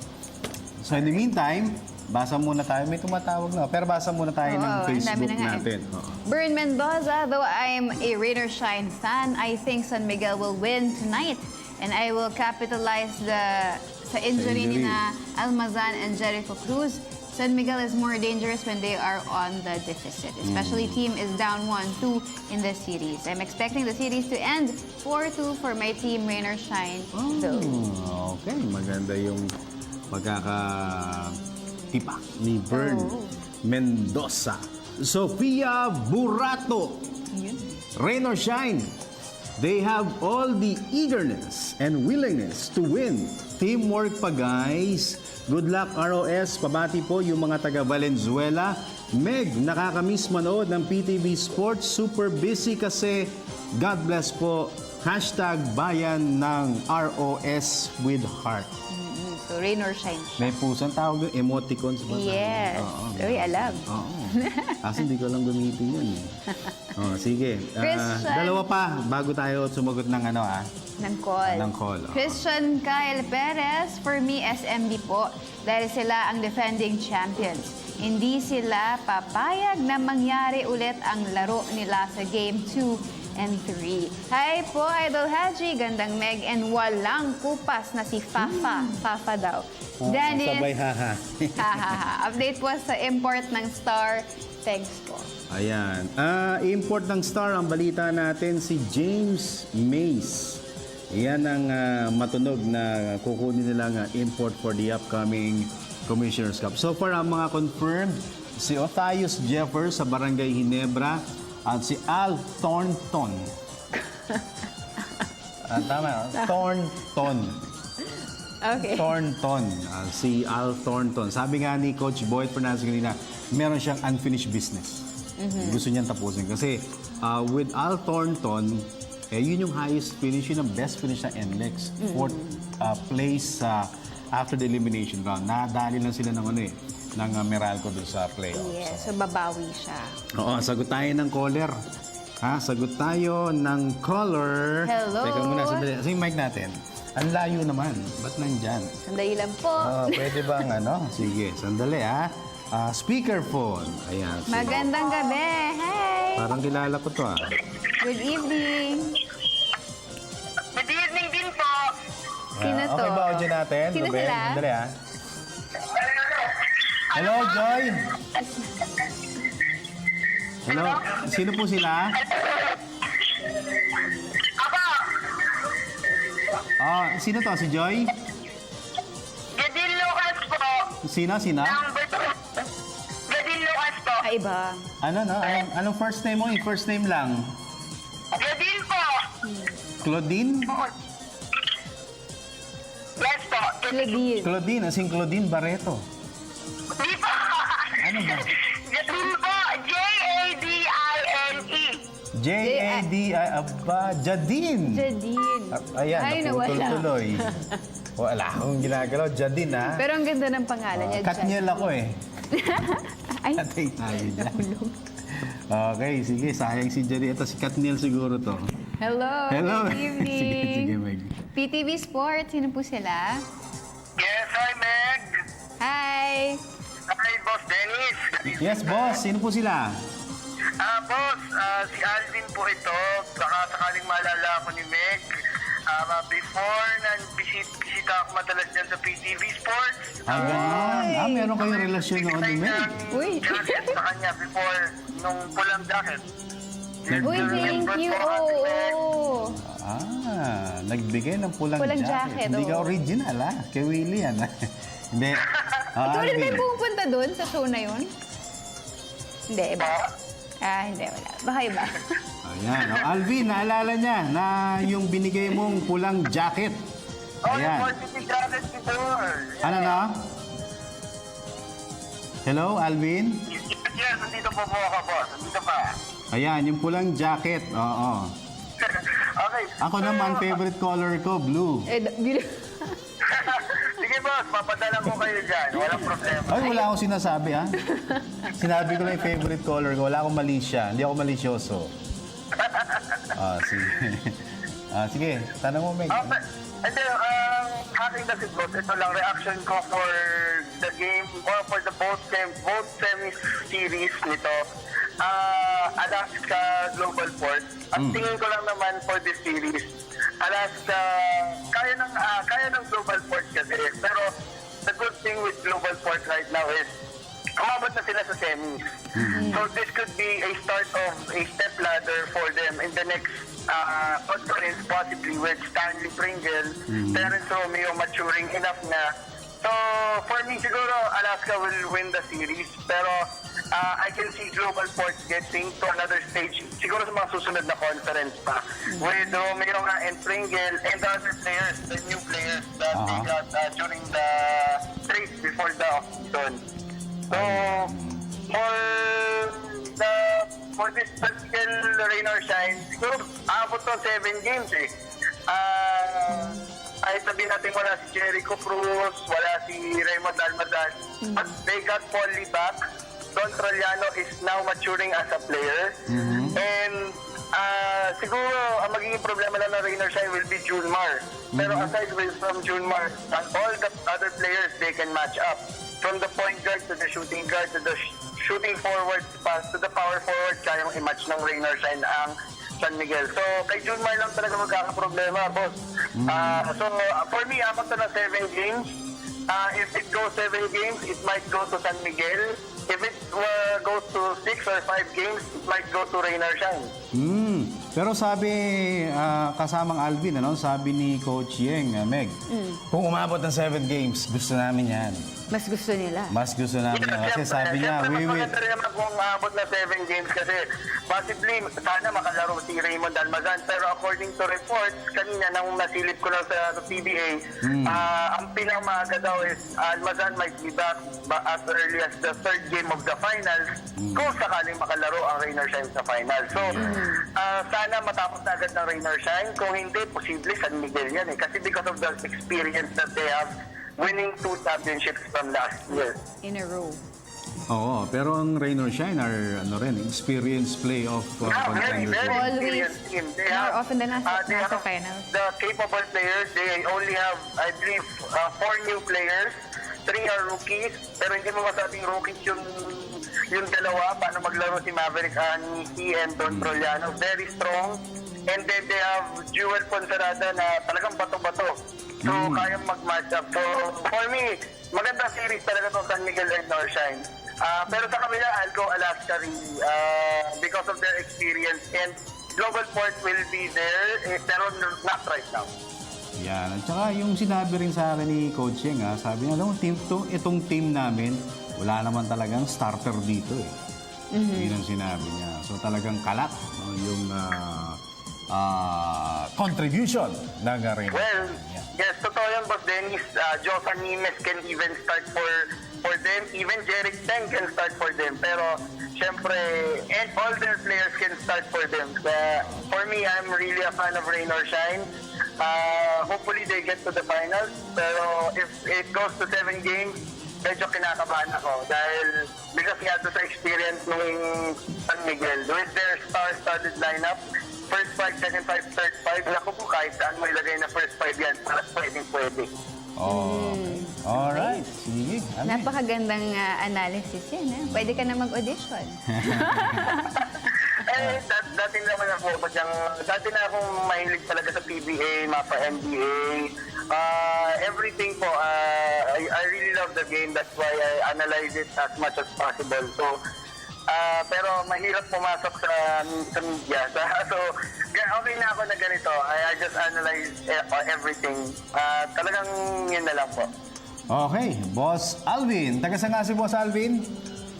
So, in the meantime, basa muna tayo. May tumatawag na. Pero basa muna tayo ng Facebook natin. Bern Mendoza, though I'm a rain or shine fan, I think San Miguel will win tonight. And I will capitalize sa injury ni na Almazan and Jericho Cruz. San Miguel is more dangerous when they are on the deficit, especially team is down 1-2 in the series. I'm expecting the series to end 4-2 for my team, rain or shine. Okay, maganda yung pagkakatipak ni Bern Mendoza. Sofia Burato, rain or shine, they have all the eagerness and willingness to win. Teamwork pa, guys. Good luck, ROS. Pabati po yung mga taga Valenzuela. Meg, nakakamiss manood ng PTV Sports. Super busy kasi. God bless po. Hashtag bayan ng ROS with heart. So, rain or shine. May puso. Ang tawag doon, emoticons ba? Yes. Uy, alam. Kasi hindi ko lang gamitin yun. Sige. Christian. Dalawa pa bago tayo sumagot ng Ng call. Christian Kyle Perez, for me, SMD po. Dahil sila ang defending champions. Hindi sila papayag na mangyari ulit ang laro nila sa Game 2 and 3. Hi po, Idol Haji, Gandang Meg, and walang kupas na si Fafa. Fafa daw. Dennis. Sabay haha. Update po sa import ng Star. Thanks po. Ayan. Import ng Star, ang balita natin si James Mays. Yan ang matunog na kukunin nilang import for the upcoming Commissioner's Cup. So far, ang mga confirmed, si Othius Jeffers sa Barangay Ginebra at si Al Thornton. Tama, Thornton. Okay. Thornton. Si Al Thornton. Sabi nga ni Coach Boyd Fernandez kanina, meron siyang unfinished business. Gusto niyang tapusin. Kasi with Al Thornton, yun yung highest finish, yun ang best finish ng NLEX. Fourth place after the elimination round. Nadali lang sila ng Meralco doon sa playoffs. Yes, so babawi siya. Oo, sagot tayo ng caller. Sagot tayo ng caller. Hello. Teka muna, sandali. Yung mic natin. Ang layo naman. Ba't nandyan? Sandali lang po. Pwede bang Sige, sandali speakerphone. Ayan. So, Magandang gabi. Hey. parang kilala ko to Good evening. Good evening din po. Sino to? Okay ba audio natin? Sino Ruben? sila? Sandali Hello, Joy. Hello. Sino po sila? Sino to? Si Joy? Gadil Lucas po. Sino? Gadil Lucas po. Ay, iba. Anong first name mo? Yung first name lang. Gadil po. Claudine? Yes po. Claudine. Claudine, asing Claudine Barreto. Di po. Ano ba? Gadil po. J-A-D-I-N-E. Jadine. Jadine. Ayan, Ay, naputol nawala. tuloy. Wala akong ginagalaw. Jadine, Pero ang ganda ng pangalan niya. Katniel ako eh. Ay, Atay tayo dyan. Okay, sige. Sayang si Jadine. Ito si Katniel siguro to. hello. Hello. Good evening. Sige, Meg. PTV Sports, sino po sila? Yes, hi Meg. Hi. Hi, Boss Dennis. Yes, boss. Sino po sila? Boss, si Alvin po ito. Baka sakaling maalala ako ni Meg. Before, bisita ako madalas dyan sa PTV Sports. Ganun. Meron kayong relasyon noon ni Meg? Uy. Jacket sa kanya before nung pulang jacket. Uy, thank you. Oo. Nagbigay ng pulang jacket. Hindi ka oo. original, ha? Kay Willie yan, ha? Hindi. Ikaw rin ba Alvin. yung pupunta doon sa show na yun? Hindi, iba. Hindi, wala. Baka iba. Ayan. Alvin, naalala niya na yung binigay mong pulang jacket. Ayan. Ano na? Hello, Alvin? Yes, nandito po ako, boss. Nandito pa. Ayan, yung pulang jacket. Oo. Okay. Ako naman, favorite color ko, blue. Sige, boss. Papadala ko kayo dyan. Walang problema. Ay, wala akong sinasabi, ha? Sinabi ko lang yung favorite color ko. Wala akong mali siya. Hindi ako malisyoso. Sige. Sige, tanong mo, Meg. Hindi, aking na si boss, ito lang, reaction ko for the game, or for the both semi-series nito. Alaska Global Port. Ang tingin ko lang naman for this series, Alaska, kaya ng Global Port kasi. Pero the good thing with Global Port right now is umabot na sila sa semis. So this could be a start of a step ladder for them in the next conference, possibly with Stanley Pringle, Terence Romeo maturing enough na. So for me, siguro Alaska will win the series. Pero I can see Global Port getting to another stage, siguro sa mga susunod na conference pa. With Romeo and Pringle and the other players, the new players that they got during the trade before the off-season. So, for this particular rain or shine, siguro aabot to 7 games eh. Ay sabihin natin wala si Jericho Cruz, wala si Raymond Almadan, but they got Paulie back. Don Traliano is now maturing as a player. And siguro ang magiging problema lang ng rain or shine will be Junmar. Pero aside from Junmar, all the other players, they can match up. From the point guard to the shooting guard to the shooting forward pass to the power forward, kayang i-match ng rain or shine ang San Miguel. So, kay Junmar lang talaga magkakaproblema, boss. So, for me, apat na 7 games. If it goes 7 games, it might go to San Miguel. If it goes to 6 or 5 games, it might go to rain or shine. Pero sabi, kasamang Alvin, sabi ni Coach Yeng, Meg, kung umabot ng 7 games, gusto namin yan. Mas gusto nila. Mas gusto namin yan. Kasi sabi niya, we will... Maganda rin naman kung umabot na 7 games kasi possibly, sana makalaro si Raymond Almazan. Pero according to reports, kanina nang nasilip ko lang sa PBA, ang pinamaaga daw is Almazan might be back as early as the 3rd game of the finals kung sakaling makalaro ang rain or shine sa finals. So, sana matapos na agad ng rain or shine. Kung hindi, posible San Miguel yan eh. Kasi because of the experience that they have winning 2 championships from last year. In a row. Oo, pero ang rain or shine are experience play of Very, very Always. experienced team. They More have, often than not, they nasa have finals. the capable players. They only have, I believe, 4 new players. 3 are rookies. Pero hindi mo masabing rookies yung dalawa. Paano maglaro si Maverick Anisi and Don Troliano. Very strong. And then they have Jewel Ponserada na talagang bato-bato. So, kayang mag-match up. So, for me, magandang series talaga itong San Miguel Rain or Shine. Pero sa kabila, I'll go Alaska really, because of their experience. And Global Port will be there, pero not right now. Yan. At saka yung sinabi rin sa akin ni Coach Yeng, sabi niya, itong team namin, wala naman talagang starter dito eh. Yun ang sinabi niya. So talagang kalat yung contribution ng Rain. Well, yes, totoo yan, Boss Dennis. Josan Nimes can even start for them. Even Jerick Teng can start for them. Pero, syempre, and all their players can start for them. For me, I'm really a fan of Rain or Shine. Hopefully, they get to the finals. Pero, if it goes to 7 games, medyo kinakabahan ako. Dahil, because nga doon sa experience ng San Miguel, with their star-studded lineup, first 5, second 5, third 5, naku po, kahit saan mo ilagay na first 5 yan, para pwede. Alright, sige. Napakagandang analysis yan. Pwede ka na mag-audition. Dati naman ako, dati na akong mahilig talaga sa PBA, mapa NBA, everything po. I really love the game. That's why I analyze it as much as possible. So, Pero mahirap pumasok sa media. So, okay na ako na ganito. I just analyze everything. Talagang yun na lang po. Okay, Boss Alvin. Taga saan nga si Boss Alvin?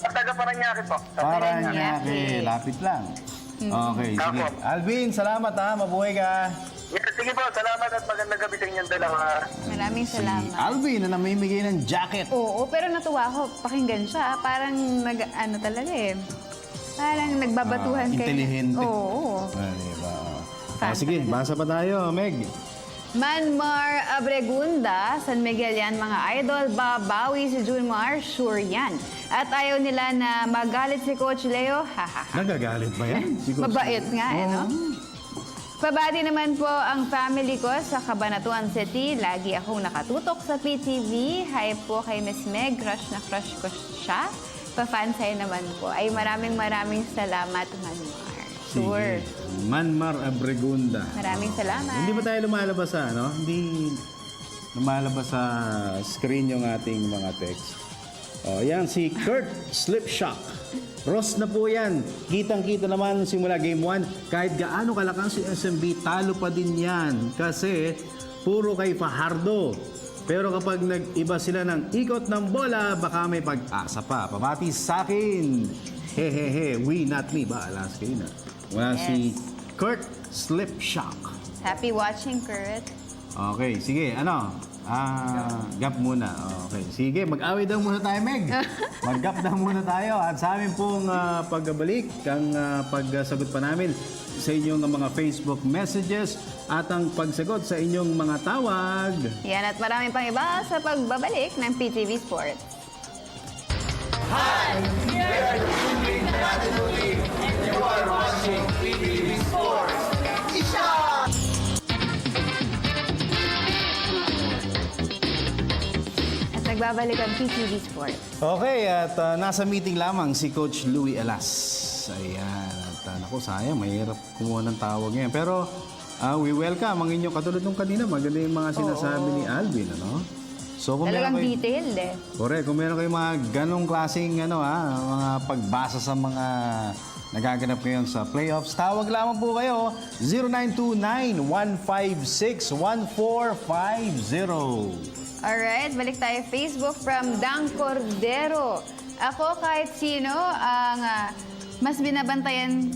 Taga Paranaque po. Paranaque. Lapit lang. Okay, sige. Apo. Alvin, salamat ha. Mabuhay ka. Sige po, salamat at magandang gabi sa inyong dalawa. Maraming salamat. Alvin na namimigay ng jacket. Oo, pero natuwa ako. Pakinggan siya. Parang talaga eh. Parang nagbabatuhan kayo. Intelihente. Oo. Diba? Sige, basa pa tayo, Meg. Manmar Abregunda, San Miguel yan mga idol. Babawi si Junmar, sure yan. At ayaw nila na magalit si Coach Leo. Nagagalit ba yan? Siguro. Mabait nga no? Pabati naman po ang family ko sa Cabanatuan City. Lagi akong nakatutok sa PTV. Hi po kay Miss Meg. Crush na crush ko siya. Pa-fansay naman po. Ay maraming salamat, Manmar. Sure. Sige. Manmar Abregunda. Maraming salamat. Hindi ba tayo lumalabas sa, ano? Hindi lumalabas sa screen yung ating mga text. Yan si Kurt Slipshock. Ross na po yan. Kitang-kita naman simula Game 1. Kahit gaano kalakang si SMB, talo pa din yan. Kasi puro kay Fajardo. Pero kapag nag-iba sila ng ikot ng bola, baka may pag-asa pa. Pabati sa akin. Hehehe, we not me ba? Alas kayo na. Wala si Kurt Slipshock. Happy watching, Kurt. Okay, sige. Gap muna. Okay, sige. Mag-away daw muna tayo, Meg. Mag-gap daw muna tayo. At sa amin pong pagbalik, ang pagsagot pa namin sa inyong mga Facebook messages at ang pagsagot sa inyong mga tawag. Yan at marami pang iba sa pagbabalik ng PTV Sports. Hi! We are Julie Natululi and you are watching PTV Sports. Isha! At nagbabalik ang PTV Sports. Okay, at nasa meeting lamang si Coach Louie Alas. Ayan. At naku, sayang, mahirap kumuha ng tawag ngayon. Pero we welcome ang inyong katulad nung kanina. Maganda yung mga sinasabi ni Alvin, ano? So, kung Talagang meron detailed eh. Correct. Kung meron kayong mga ganong klaseng mga pagbasa sa mga nagaganap ngayon sa playoffs, tawag lamang po kayo 0929-156-1450. Alright, balik tayo Facebook from Dang Cordero. Ako kahit sino ang mas binabantayan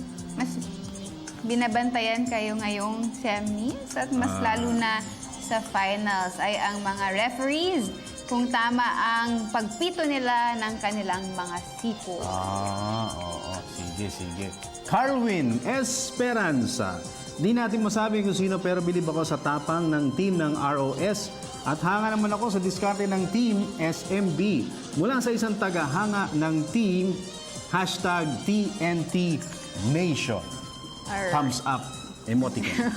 kayo ngayong semis at mas lalo na sa finals ay ang mga referees kung tama ang pagpito nila ng kanilang mga sipo. Oo. Sige. Carwin Esperanza. Di natin masabi kung sino pero bilib ako sa tapang ng team ng ROS at hanga naman ako sa diskarte ng team SMB. Mula sa isang tagahanga ng team #TNT Nation. Alright. Thumbs up. Emoticon.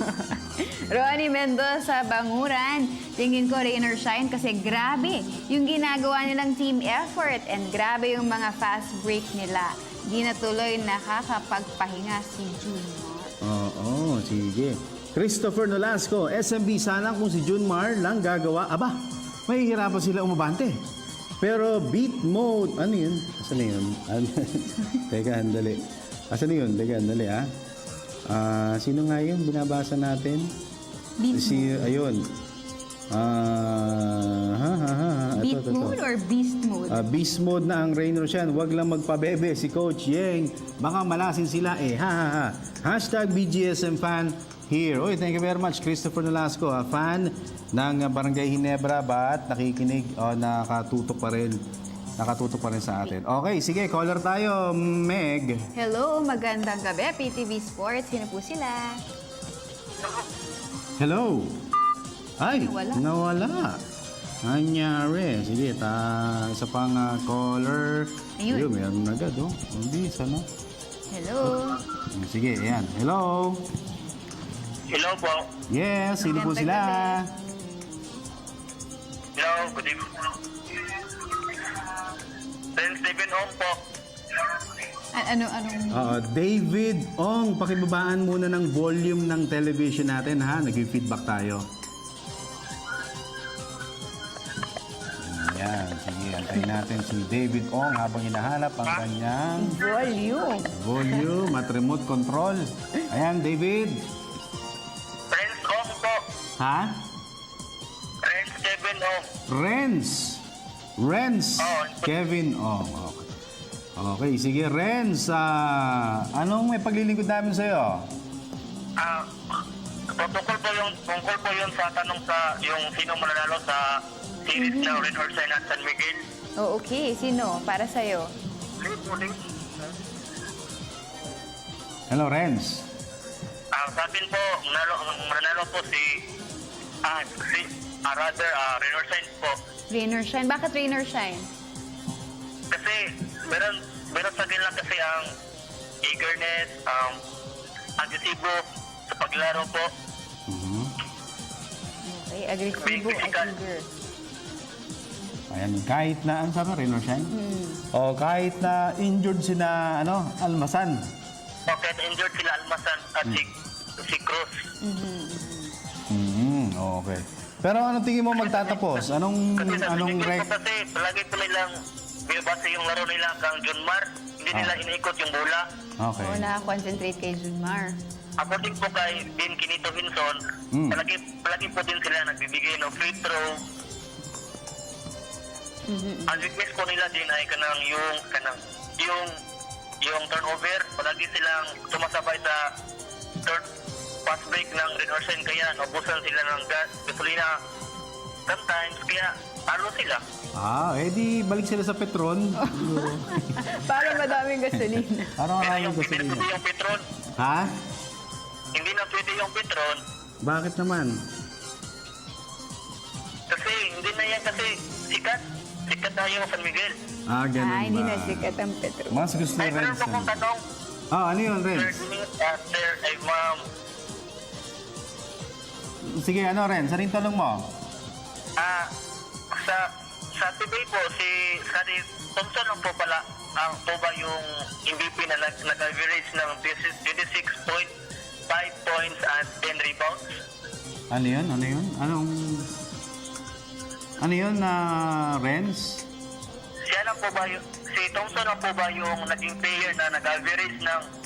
Ronnie Mendoza, Banguran. Tingin ko rain or shine kasi grabe yung ginagawa nilang team effort and grabe yung mga fast break nila. Di na tuloy nakakapagpahinga si Junmar. Oo, sige. Christopher Nolasco, SMB sana kung si Junmar lang gagawa. Aba, mahihirapan sila umabante. Pero beat mode, ano yun? Asan na yun? Teka, andali. Asan na yun? Teka, andali ha. Sino nga yun? Binabasa natin? Ayun. Beat mode or beast mode? Beast mode na ang Rain Roshan. Huwag lang magpabebe si Coach Yeng. Baka malasin sila eh. #BGSM fan here. Oy, thank you very much, Christopher Nolasco. Fan ng Barangay Ginebra. Ba't nakikinig o nakatutok pa rin sa atin. Okay, sige, caller tayo, Meg. Hello, magandang gabi, PTV Sports. Sino po sila? Hello. Ay, Nawala. nawala. Nangyari. Sige, isa pang caller. Ayun. Meron na agad, oh. Hindi, sana. Hello. Sige, ayan. Hello. Hello po. Yes, sino po Magandang sila? Hello, good evening. Then Stephen Ong po. David Ong, pakibabaan muna ng volume ng television natin, ha? Nag-feedback tayo. Ayan. sige. Antayin natin si David Ong habang hinahanap ang kanyang volume at remote control. Ayan, David. Friends Ong po. Ha? Friends Kevin Ong. Renz. Kevin Ong. Okay. Okay, sige, Renz. Anong may paglilingkod namin sa'yo? Tungkol po yung sa tanong sa yung sino mananalo sa series ng Red Horse at San Miguel. Oh, okay. Sino? Para sa'yo. Hello, Renz. Sa akin po, mananalo po si Red Horse po. Rain or shine. Bakit rain or shine? Kasi meron sa akin lang kasi ang eagerness, agresibo sa paglaro po. Okay, agresibo at eager. Ayan, kahit na, ang sabi, rain or shine? O kahit na injured sina, Almasan. Okay, injured sila Almasan at si Cruz. Okay. Pero anong tingin mo magtatapos? Anong rank? Kasi palagi po nilang binabasa yung laro nila kang Junmar. Hindi nila iniikot yung bola. Okay. Oo, nakakonsentrate kay Junmar. According po kay Dean Kinito Hinson, palagi po din sila nagbibigay ng free throw. Ang weakness po nila din ay yung turnover. Palagi silang sumasabay sa third pass break ng Red Horse, kaya naubusan sila ng gasolina sometimes, kaya talo sila. Di balik sila sa Petron. Para madaming gasolina. Parang maraming Hindi gasolina. na pwede yung Petron. Ha? Hindi na pwede yung Petron. Bakit naman? Kasi hindi na yan kasi sikat. Sikat na yung San Miguel. Ganun ba? Hindi na sikat ang Petro. Mas gusto Ay, meron Renz. po kong tanong. Ano yun, Renz? Sir, ma'am. Sige, Renz? Ano yung tanong mo? Sa TV po, si Thompson lang po pala ang po ba yung MVP na nag-average ng 26.5 points at 10 rebounds? Ano yun? Ano yun, Renz? Siya lang po ba si Thompson lang po ba yung naging player na nag-average ng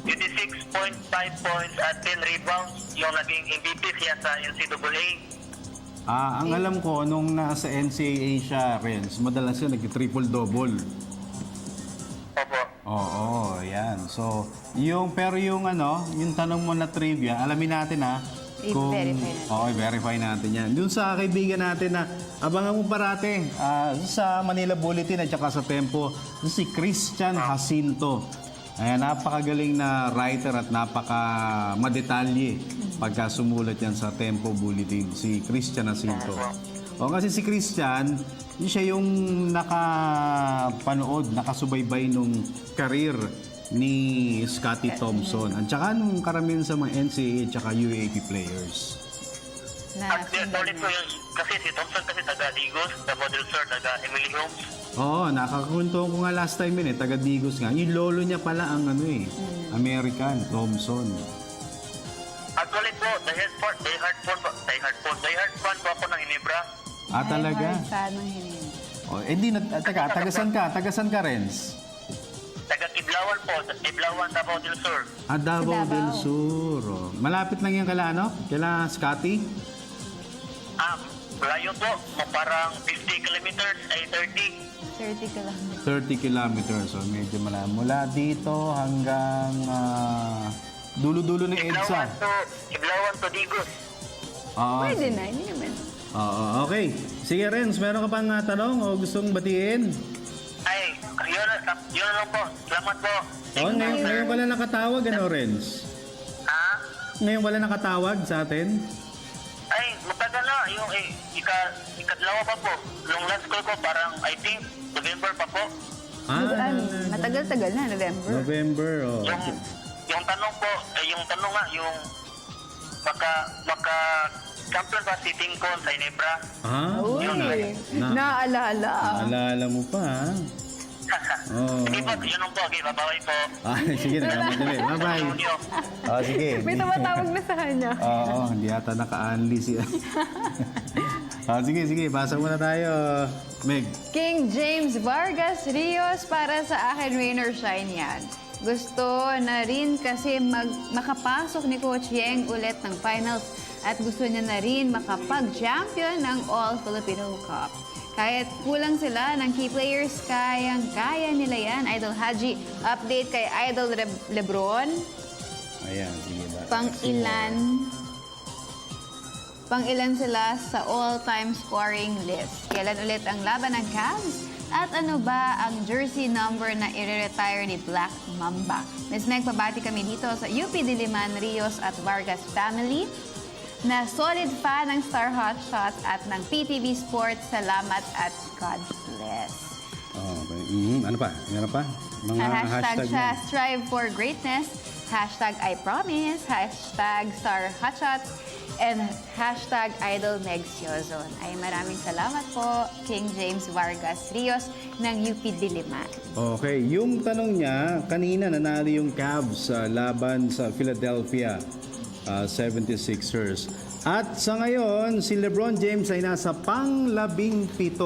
26.5 points at 10 rebounds, yung naging MVP siya sa NCAA? Ang alam ko, nung nasa NCAA siya, Renz, madalas siya nag-triple-double. Opo. Oo, yan. So, yung tanong mo na trivia, alamin natin I-verify natin. Oo, i-verify natin yan. Doon sa kaibigan natin na abangan mo parati sa Manila Bulletin at saka sa Tempo, si Christian Jacinto. Ayan, napakagaling na writer at napaka-madetalye pagka sumulat yan sa Tempo Bulletin, si Christian Jacinto. Kasi si Christian, siya yung nakasubaybay nung karir ni Scottie Thompson at saka nung karamihan sa mga NCAA at saka UAAP players. At ulit po yung, kasi si Thompson kasi taga-Digos, model sir, taga-Emily Holmes. Oo, nakakuntuhan ko nga last time taga Digos nga. Yung lolo niya pala ang American, Thompson. At ulit po, die hard fan po ako ng Ginebra. Talaga? Tagasan ka, Renz? Taga-Kiblawan po, Kiblawan, Davao del Sur. Davao del Sur. Malapit lang yan kala Scottie? Layo po, parang 50 kilometers ay 30. 30 kilometers. 30 kilometers. So, medyo malayo. Mula dito hanggang dulo-dulo ng EDSA. Kiblawan to Digos. Pwede na, hindi naman. Okay. Sige, Renz, meron ka pang tanong o gustong batiin? Ay, yun lang po. Salamat po. Ngayon wala nakatawag, Renz? Ngayon wala nakatawag sa atin? Ay, matagal na. Yung ikadlawa pa po. Yung last call ko, parang I think November pa po. Matagal-tagal na, November, Yung tanong po, yung maka-champion ba si Tingkon sa Ginebra? Naalala. Naalala mo pa, Oh. Sige po, yun lang po. Okay, babaway po. Sige, nagmamadali. Bye-bye. Sige. May tumatawag na sa kanya. Oo, hindi yata naka-unli siya. Sige, basa muna tayo, Meg. King James Vargas Rios, para sa akin, rain or shine yan. Gusto na rin kasi makapasok ni Coach Yeng ulit ng finals at gusto niya na rin makapag-champion ng All-Filipino Cup. Kahit kulang sila ng key players, kayang-kaya nila yan. Idol Haji, update kay Idol Lebron. Ayan, sige ba? Pang-ilan sila sa all-time scoring list. Kailan ulit ang laban ng Cavs? At ano ba ang jersey number na i-retire ni Black Mamba? Miss Meg, pabati kami dito sa UP Diliman, Rios at Vargas family na solid fan ng Star Hotshots at ng PTV Sports. Salamat at God bless. Ano pa? Meron pa? Mga Hashtag siya, na. strive for greatness. Hashtag I promise. Hashtag Star Hotshots. And hashtag Idol Megsiozon. Ay maraming salamat po, King James Vargas Rios ng UP Diliman. Okay, yung tanong niya, kanina nanalo yung Cavs sa laban sa Philadelphia 76ers. At sa ngayon, si LeBron James ay nasa pang-17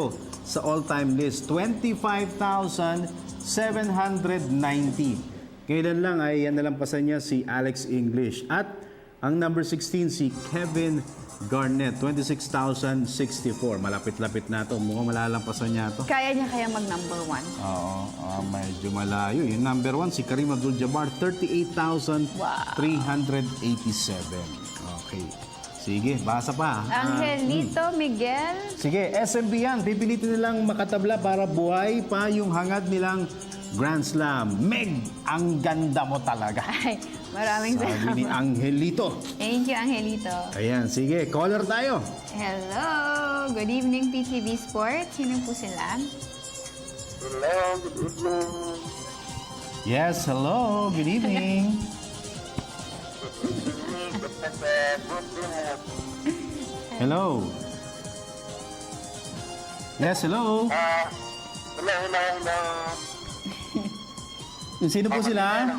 sa all-time list. 25,790. Kailan lang ay yan nalampasan niya si Alex English. At ang number 16 si Kevin Garnett, 26,064. Malapit-lapit na ito. Mukhang malalampasan niya ito. Kaya niya kaya mag-number 1? Oo, medyo malayo. Yung number 1, si Kareem Abdul-Jabbar, 38,387. Okay. Sige, basa pa. Angelito Miguel. Sige, SMB yan. Pipilitin nilang makatabla para buhay pa yung hangad nilang Grand Slam. Meg, ang ganda mo talaga. Ay, maraming salamat. Sabi ni Angelito. Thank you, Angelito. Ayan, sige. Caller tayo. Hello. Good evening, PTV Sports. Sino po sila? Hello, good evening. Yes, hello. Good evening. Hello. Yes, hello. Hello. Sino po sila?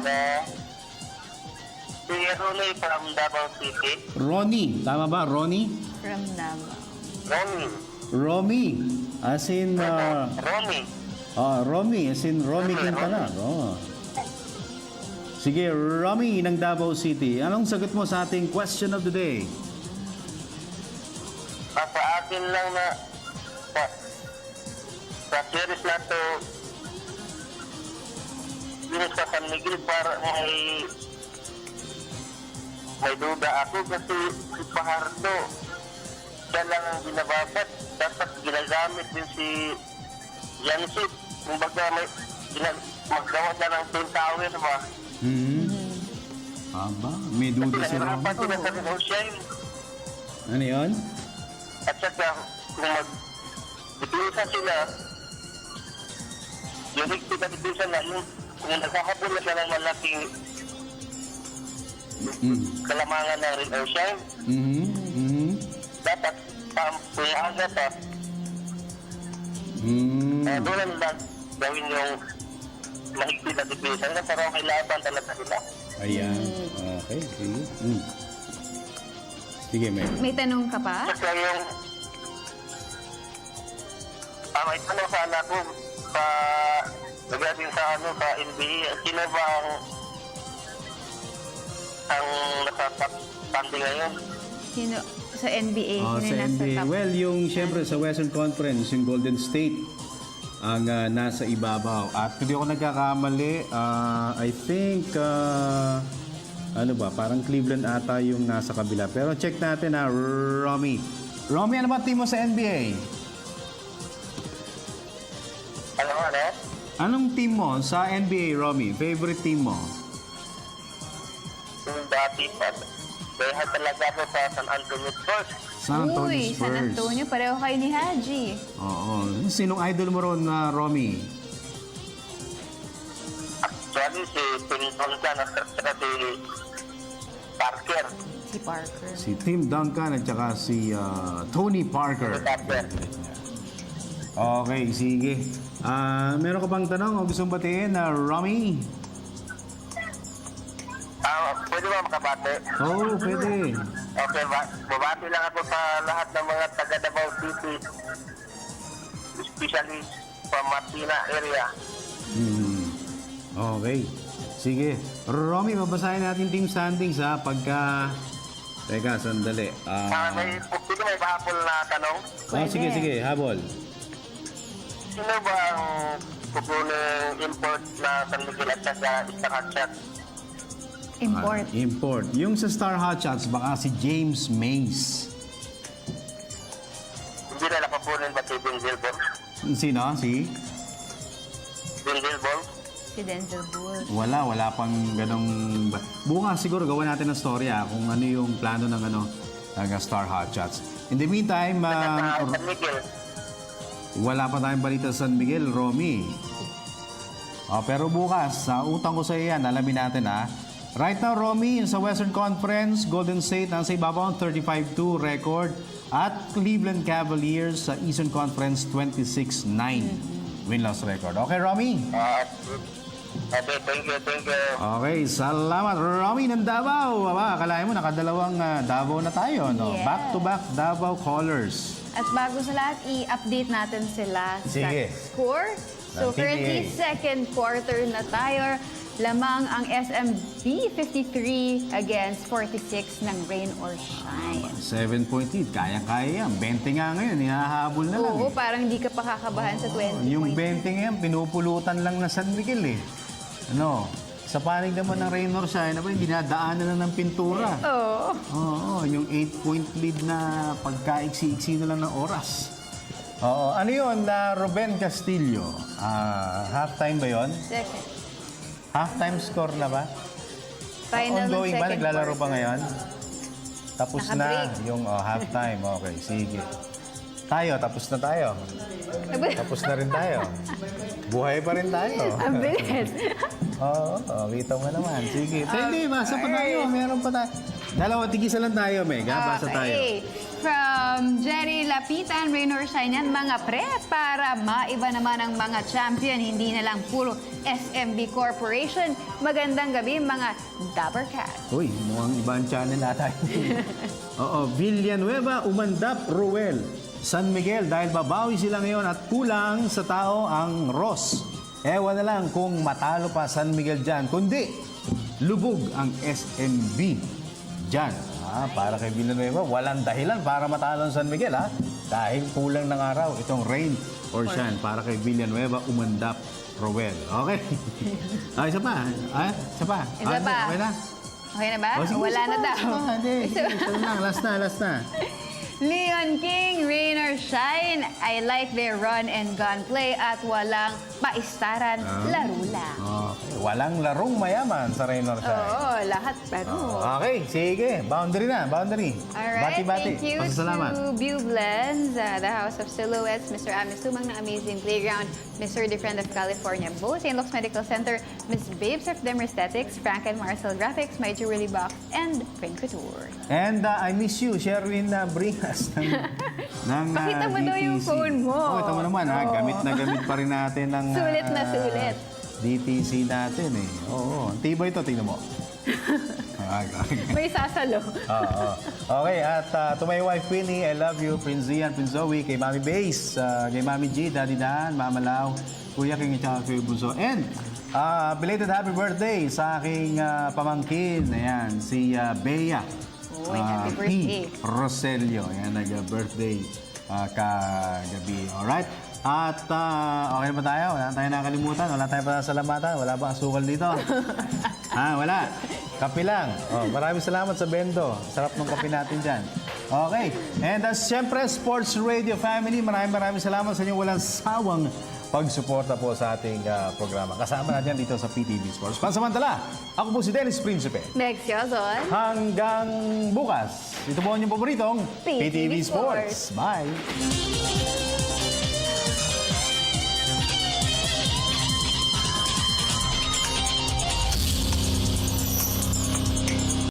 Si Ronnie from Davao City. Ronnie. Tama ba? Ronnie? From Davao. Romy. As in... Ronnie. Romy. As in Romy Quintana. Oh. Sige, Romy ng Davao City. Anong sagot mo sa ating question of the day? Sa akin lang na sa series na to yung sa San Miguel para may duda ako kasi si Pajardo siya lang ang binababat. Dapat ginagamit din si Yansip. Kumbaga maggawa siya ng 10 tower ba? Aba, may duda si Romy. Nahirapan sila sa Ocean. Ano yun? At saka kung mag-dipisa sila yung higpit na dipisa na yung kung nagkakapon na siya ng malaking kalamangan ng Red Ocean, dapat pumaga pa. Doon lang gawin yung mahigpit na dipisa. Pero may laban talaga sila. Ayan. Okay, sige. Sige, May tanong ka pa? Saka yung may tanong sana ko sa nagdating sa sa NBA, sino ba ang nakapag-tandi ngayon? Sino sa NBA? Sa NBA. Well, yung siyempre sa Western Conference, yung Golden State ang nasa ibabaw. At hindi ako nagkakamali, I think, parang Cleveland ata yung nasa kabila. Pero check natin Romy. Romy, ano ba team mo sa NBA? Anong team mo sa NBA, Romy? Favorite team mo? Yung dati pa. Kaya talaga ako sa San Antonio Spurs. San Antonio Spurs. San Antonio. Pareho kayo ni Haji. Oo. Sinong idol mo ron na Romy? Actually, si Tim Duncan at saka si Parker. Si Tim Duncan at saka si Tony Parker. Okay, sige. Meron ka bang tanong o gusto mong batiin na Romy? Pwede ba makabate? Oo, pwede. Okay, babati lang ako sa lahat ng mga taga Davao City, especially from Martina area. Okay. Sige. Romy, babasahin natin team standings ha. Pagka... Teka, sandali. May bahapol na tanong. Sige. Habol. Sino ba ang kukuning import na San Miguel at saka Star Hot Shots? Import. Yung sa Star Hot Shots, baka si James Mays. Hindi na napapunin ba si Bill Gilbon? Sino? Si? Bill Gilbon? Si Denzel Bulls. Wala pang ganong... Bukas siguro gawa natin ng storya kung ano yung plano ng Star Hot Shots. In the meantime, San Miguel. wala pa tayong balita sa San Miguel, Romy. Pero bukas, utang ko sa iyo yan, alamin natin ha. Right now, Romy, sa Western Conference, Golden State nasa ibabaw 35-2 record at Cleveland Cavaliers sa Eastern Conference 26-9 win-loss record. Okay, Romy? Okay, thank you. Okay, salamat. Romy ng Davao. Akalain mo, nakadalawang Davao na tayo, no? Yes. Back-to-back Davao Callers. At bago sa lahat, i-update natin sila Sige. sa score. So Ng currently, PBA. second quarter na tayo. Lamang ang SMB 53 against 46 ng Rain or Shine. 7-point lead. Kayang-kaya yan. 20 nga ngayon. Hinahabol na lang. Oo, parang hindi ka pa kakabahan sa 20 Yung points. 20 ngayon, pinupulutan lang na San Miguel eh. Sa panig naman ng Rain or Shine, dinadaanan na ng pintura. Oo, yung 8-point lead na pagkaiksi-iksi na lang ng oras. Oo, ano yun? Ruben Castillo. Halftime ba yun? Second. Halftime score na ba? Final ng Ongoing ba? second Naglalaro pa quarter. ngayon? Tapos na Naka-break. yung halftime. Okay, sige. Tapos na tayo. Tapos na rin tayo. Buhay pa rin tayo. Ang bilis. Oo, kita mo naman. Sige. Hindi, basa pa tayo. Meron pa tayo. Dalawa, tigisa lang tayo, Meg. Basa tayo. Okay. From Jerry Lapitan, Rain or Shine yan, mga pre, para maiba naman ang mga champion, hindi na lang puro SMB Corporation. Magandang gabi, mga Dapper Cats. Uy, mukhang ibang channel ata. Oo, Villanueva, Umandap, Ruel. San Miguel, dahil babawi sila ngayon at kulang sa tao ang Ross. Ewan na lang kung matalo pa San Miguel dyan, kundi lubog ang SMB dyan. Para kay Villanueva, walang dahilan para matalo ang San Miguel, ha? Dahil kulang ng araw itong Rain or Shine para kay Villanueva, Umandap, Ruel. Okay. Isa pa. Isa pa. Isa pa. Okay na? Okay na ba? Sige, Wala isa na pa, daw. isa pa. Hindi, ito lang. Last na. Leon King, Rain or Shine, I like their run and gun play at walang paistaran, laro lang. Okay. Walang larong mayaman sa Rain or Shine. Oo, lahat pero. Okay, sige. Boundary. Alright, Bati-bati. thank you Pasasalamat. to Bew Blends, the House of Silhouettes, Mr. Amis Sumang ng Amazing Playground, Mr. Defriend of California, Bo, St. Luke's Medical Center, Miss Babes of Dem Aesthetics, Frank and Marcel Graphics, My Jewelry Box, and Print Couture. And I miss you, Sherwin Bringas ng Pakita mo daw yung DTC. phone mo. Ito mo naman, gamit na gamit pa rin natin ng Sulit na sulit. DTC natin eh. Oo, tibay ito, tingnan mo. May sasalo. Okay, at to my wife Winnie, I love you, Prince Zian, Prince Zoe, kay Mami Base, kay Mami G, Daddy Dan, Mama Lau, Kuya King, at Kuya Bunso. And belated happy birthday sa aking pamangkin, ayan, si Bea. Happy birthday. P. Roselio. Ayan, nag-birthday kagabi. Alright? At okay ba tayo? Wala tayong nakalimutan? Wala tayong pasasalamatan? Wala ba asukal dito? Wala. Kape lang. Maraming salamat sa Bendo. Sarap ng kape natin dyan. Okay. And siyempre, Sports Radio Family, maraming salamat sa inyong walang sawang pagsuporta po sa ating programa. Kasama natin dito sa PTV Sports. Pansamantala, ako po si Dennis Principe. Next Yozon. Hanggang bukas. Ito po ang inyong paboritong PTV PTV Sports. Bye!